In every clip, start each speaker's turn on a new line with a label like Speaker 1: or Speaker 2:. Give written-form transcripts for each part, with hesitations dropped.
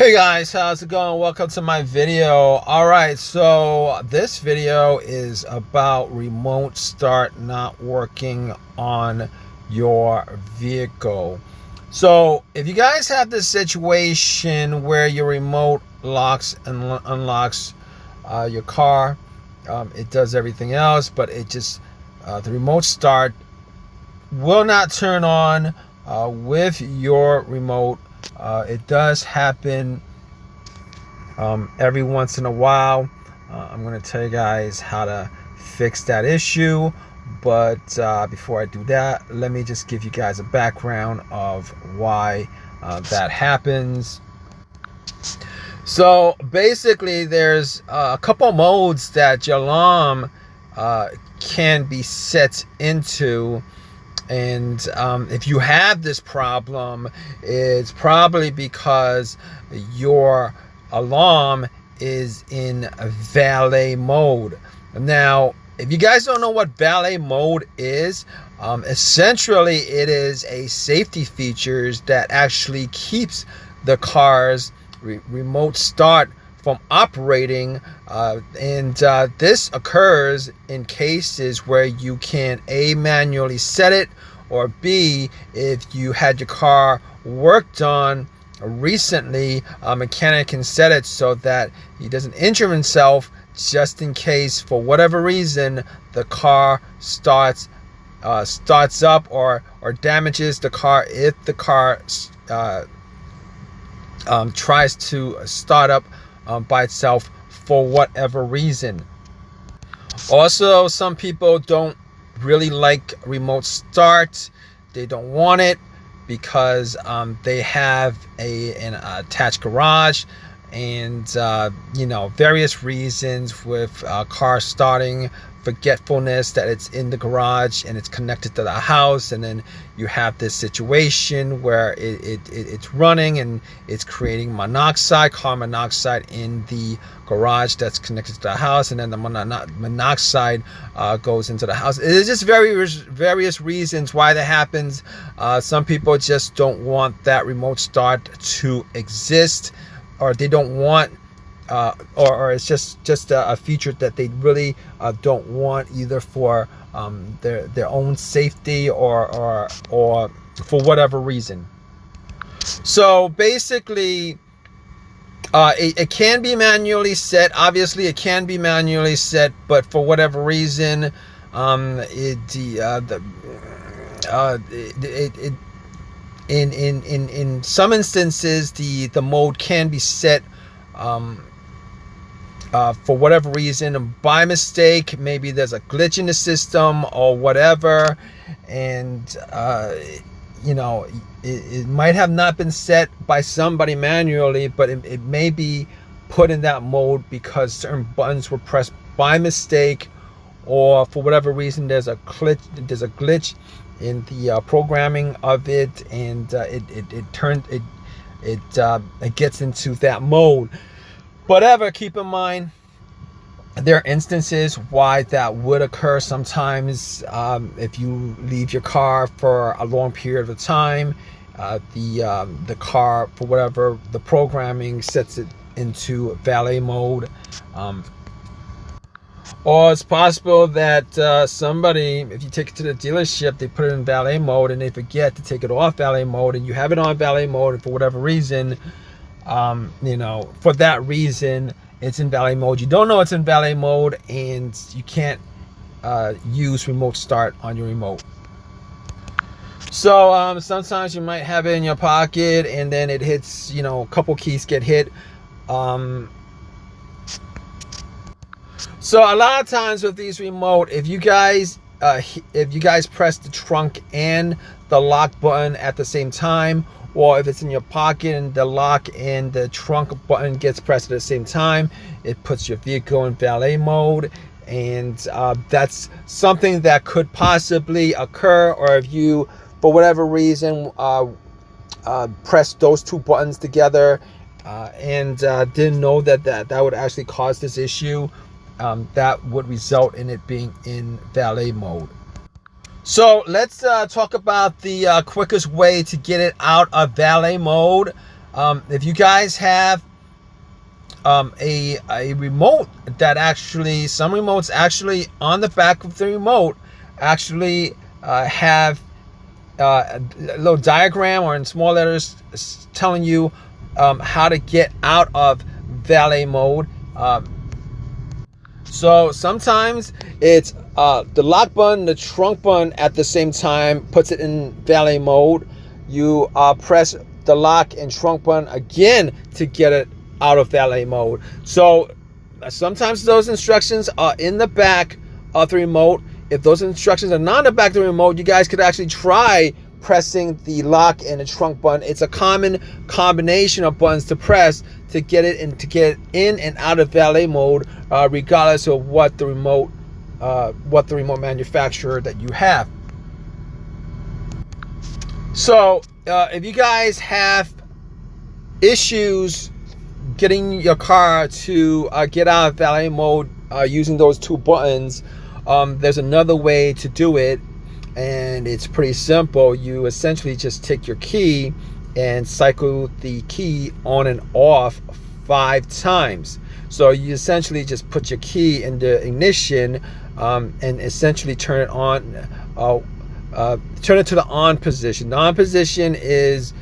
Speaker 1: Hey guys, how's it going? Welcome to my video. Alright, so this video is about remote start not working on your vehicle. So if you guys have this situation where your remote locks and unlocks your car, it does everything else, but it just the remote start will not turn on with your remote. It does happen every once in a while. I'm going to tell you guys how to fix that issue, but before I do that, let me just give you guys a background of why that happens. So basically there's a couple modes that your alarm can be set into. And if you have this problem, it's probably because your alarm is in valet mode. Now, if you guys don't know what valet mode is, essentially it is a safety features that actually keeps the car's remote start from operating, and this occurs in cases where you can A, manually set it, or B, if you had your car worked on recently, a mechanic can set it so that he doesn't injure himself, just in case for whatever reason the car starts up or damages the car. If the car tries to start up by itself for whatever reason. Also, some people don't really like remote start. They don't want it because they have an attached garage, and various reasons with car starting, forgetfulness that it's in the garage and it's connected to the house, and then you have this situation where it's running and it's creating carbon monoxide in the garage that's connected to the house, and then the monoxide goes into the house. It's just various reasons why that happens. Some people just don't want that remote start to exist, or they don't want or it's just a feature that they really don't want, either for their own safety or for whatever reason. So basically, it can be manually set. Obviously, it can be manually set, but for whatever reason, in some instances, the mode can be set for whatever reason by mistake. Maybe there's a glitch in the system or whatever, and it might have not been set by somebody manually, but it may be put in that mode because certain buttons were pressed by mistake, or for whatever reason there's a glitch in the programming of it, and it gets into that mode. Whatever, keep in mind, there are instances why that would occur sometimes. If you leave your car for a long period of time, the car, for whatever, the programming sets it into valet mode. Or it's possible that somebody, if you take it to the dealership, they put it in valet mode and they forget to take it off valet mode, and you have it on valet mode, and for whatever reason, for that reason, it's in valet mode. You don't know it's in valet mode, and you can't use remote start on your remote. So sometimes you might have it in your pocket, and then it hits, a couple keys get hit. So a lot of times with these remote, if you guys press the trunk and the lock button at the same time, or if it's in your pocket and the lock and the trunk button gets pressed at the same time, it puts your vehicle in valet mode, and that's something that could possibly occur. Or if you, for whatever reason, press those two buttons together and didn't know that would actually cause this issue, that would result in it being in valet mode. So let's talk about the quickest way to get it out of valet mode. If you guys have a remote that actually, some remotes actually on the back of the remote actually have a little diagram or in small letters telling you how to get out of valet mode. So sometimes it's the lock button, the trunk button at the same time puts it in valet mode. You press the lock and trunk button again to get it out of valet mode. So sometimes those instructions are in the back of the remote. If those instructions are not in the back of the remote, you guys could actually try pressing the lock and the trunk button. It's a common combination of buttons to press to get it in and out of valet mode, regardless of what the remote manufacturer that you have. So if you guys have issues getting your car to get out of valet mode using those two buttons, there's another way to do it, and it's pretty simple. You essentially just take your key and cycle the key on and off 5 times. So you essentially just put your key in the ignition and essentially turn it on, turn it to the on position. The on position is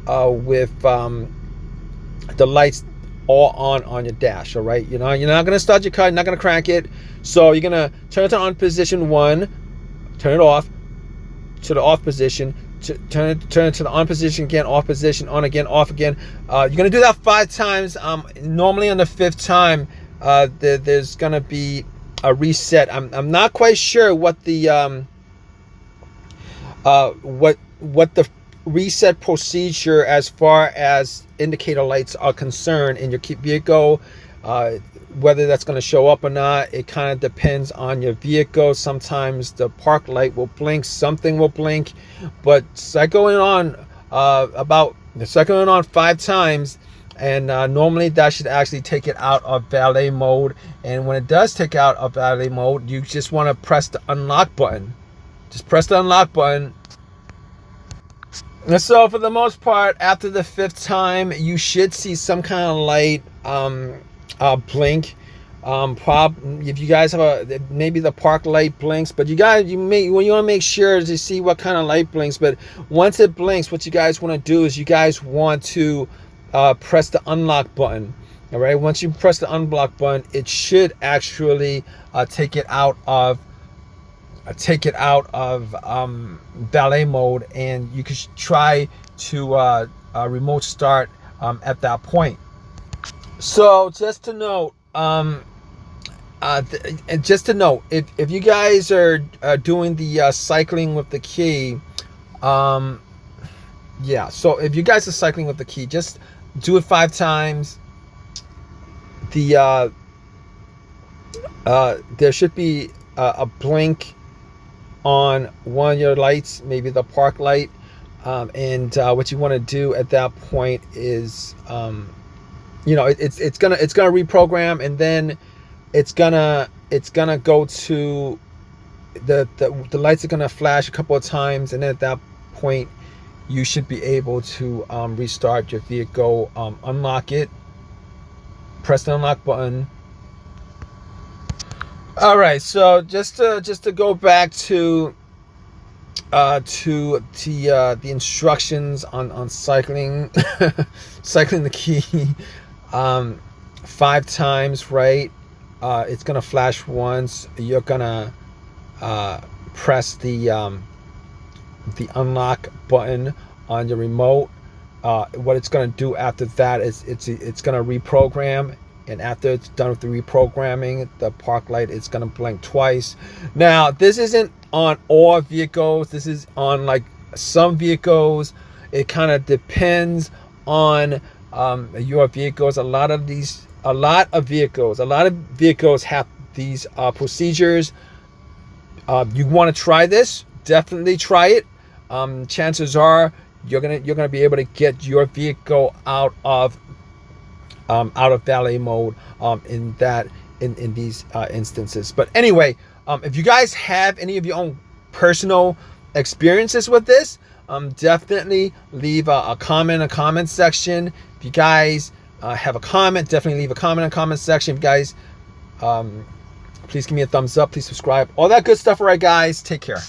Speaker 1: with the lights all on your dash. All right, you're not gonna start your car, you're not gonna crank it. So you're gonna turn it to on position 1, turn it off to the off position, turn it to the on position again, off position, on again, off again. You're gonna do that 5 times. Normally on the 5th time, there's gonna be a reset. I'm not quite sure what the what the reset procedure as far as indicator lights are concerned in your vehicle. Whether that's going to show up or not, it kind of depends on your vehicle. Sometimes the park light will blink, something will blink, but cycling on 5 times, and normally that should actually take it out of valet mode. And when it does take out of valet mode, you just want to press the unlock button. Just press the unlock button. And so for the most part, after the 5th time, you should see some kind of light blink. If you guys have maybe the park light blinks, but you want to make sure to see what kind of light blinks. But once it blinks, what you guys want to do is you guys want to press the unlock button. All right, once you press the unlock button, it should actually take it out of valet mode, and you can try to remote start at that point. So just to note, if you guys are doing the cycling with the key, yeah, so if you guys are cycling with the key, just do it 5 times. There should be a blink on one of your lights, maybe the park light, and what you want to do at that point is it's gonna reprogram, and then it's gonna go to the lights are gonna flash a couple of times, and then at that point you should be able to restart your vehicle. Unlock it, press the unlock button. All right, so just to go back to the instructions on cycling cycling the key 5 times, right? It's gonna flash once. You're gonna press the unlock button on your remote. What it's gonna do after that is it's gonna reprogram. And after it's done with the reprogramming, the park light is going to blink twice. Now, this isn't on all vehicles. This is on like some vehicles. It kind of depends on your vehicles. A lot of vehicles have these procedures. You want to try this? Definitely try it. Chances are you're gonna be able to get your vehicle out of valet mode in these instances. But anyway, if you guys have any of your own personal experiences with this, definitely leave a comment in the comment section. If you guys have a comment, definitely leave a comment in the comment section. If you guys, please give me a thumbs up, please subscribe, all that good stuff. All right, guys, take care.